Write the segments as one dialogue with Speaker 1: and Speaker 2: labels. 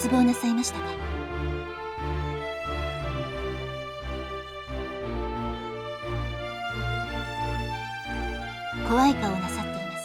Speaker 1: 失望なさいましたか？怖い顔をなさっていま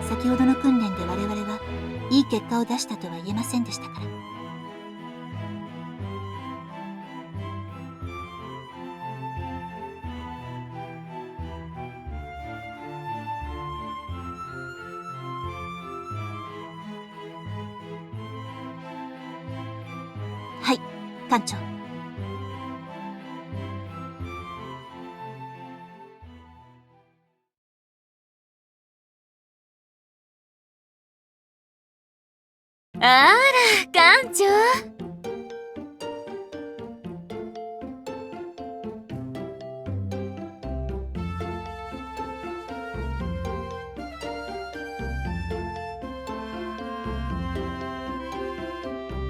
Speaker 1: す。先ほどの訓練で我々はいい結果を出したとは言えませんでしたから。はい、艦長。
Speaker 2: あら、艦長。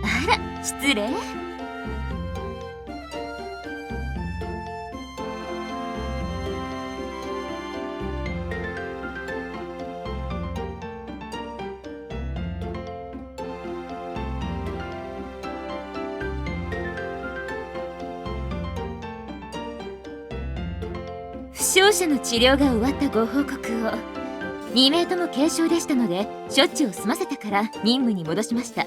Speaker 2: あら、失礼。負傷者の治療が終わったご報告を。2名とも軽傷でしたので処置を済ませてから任務に戻しました。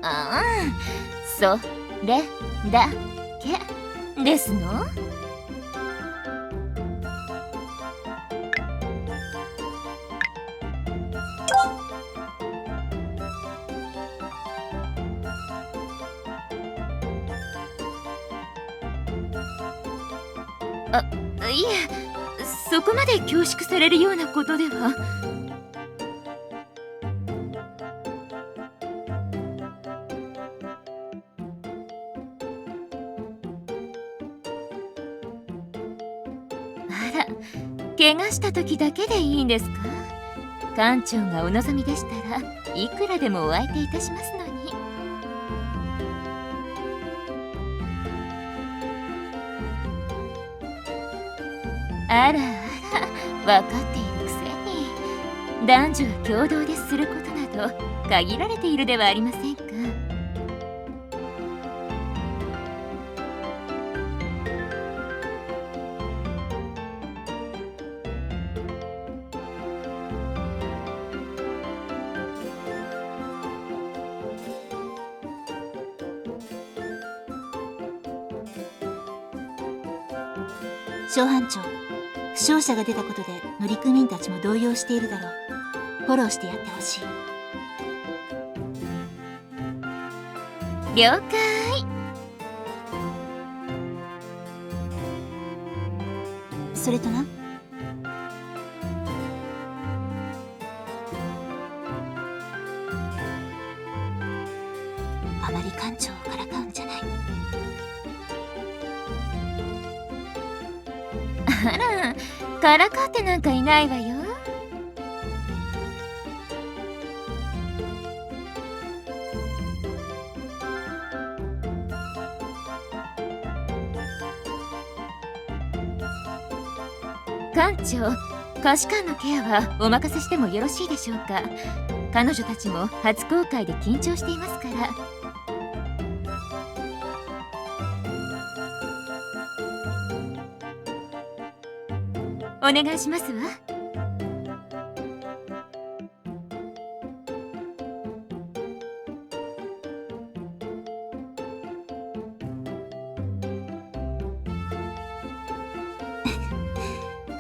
Speaker 2: ああ、それだけですの？あ、いえ、そこまで恐縮されるようなことでは。あら、怪我した時だけでいいんですか？艦長がお望みでしたらいくらでもお相手いたしますのに。あらあら、分かっているくせに。男女が共同ですることなど限られているではありませんか。
Speaker 1: 小班長、負傷者が出たことで乗組員たちも動揺しているだろう。フォローしてやってほしい。
Speaker 2: 了解。
Speaker 1: それとな、あまり艦長をからかうんじゃない。
Speaker 2: あら、からかってなんかいないわよ。艦長、下士官のケアはお任せしてもよろしいでしょうか。彼女たちも初公開で緊張していますから。お願いしますわ。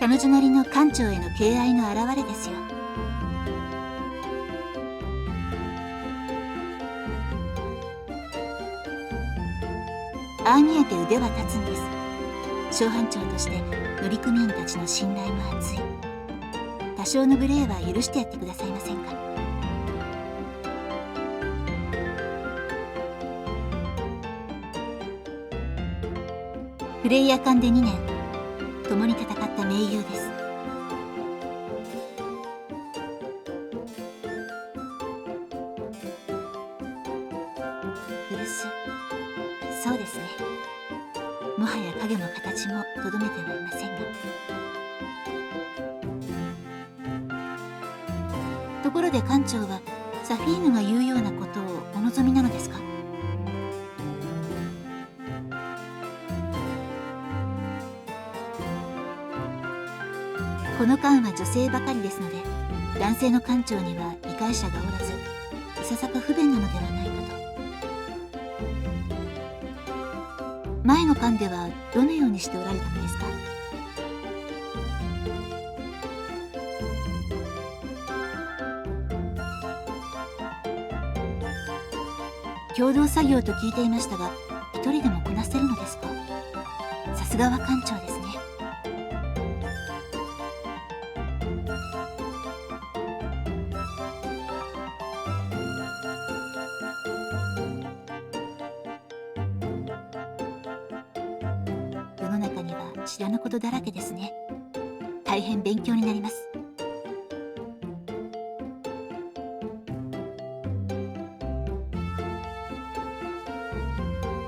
Speaker 1: 彼女なりの艦長への敬愛の表れですよ。ああ見えて腕は立つんです。小班長として乗組員たちの信頼も厚い。多少の無礼は許してやってくださいませんか。フレイヤ艦で2年、共に戦った盟友です。古巣、そうですね。もはや影も形もとどめてはいませんが。ところで艦長はサフィーヌが言うようなことをお望みなのですか。この艦は女性ばかりですので、男性の艦長には理解者がおらず、いささか不便なのではないかと。前の艦ではどのようにしておられたのですか。共同作業と聞いていましたが、一人でもこなせるのですか。さすがは艦長ですね。世の中には知らぬことだらけですね。大変勉強になります。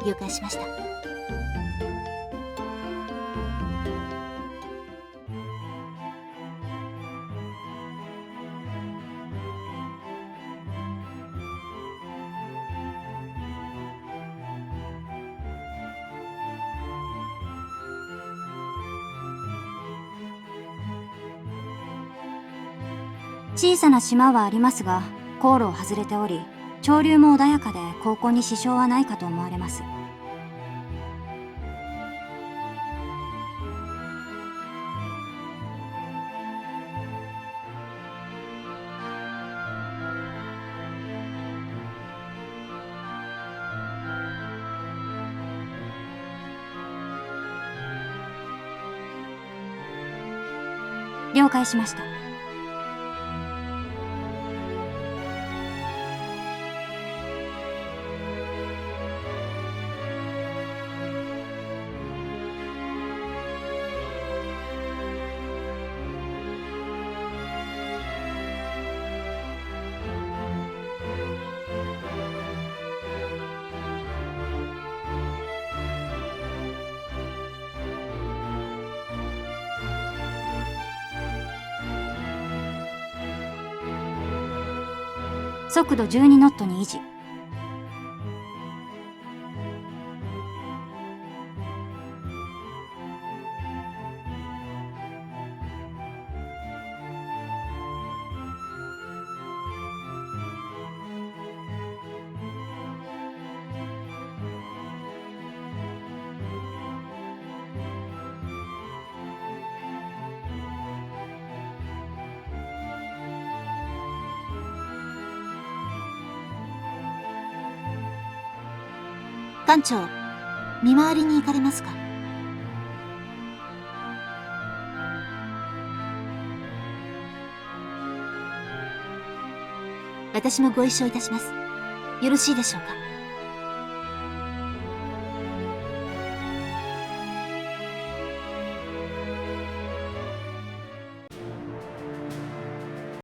Speaker 1: 了解しました。
Speaker 3: 小さな島はありますが、航路を外れており、潮流も穏やかで航行に支障はないかと思われます。了解しました。速度12ノットに維持。
Speaker 1: 艦長、見回りに行かれますか。私もご一緒いたします。よろしいでしょうか。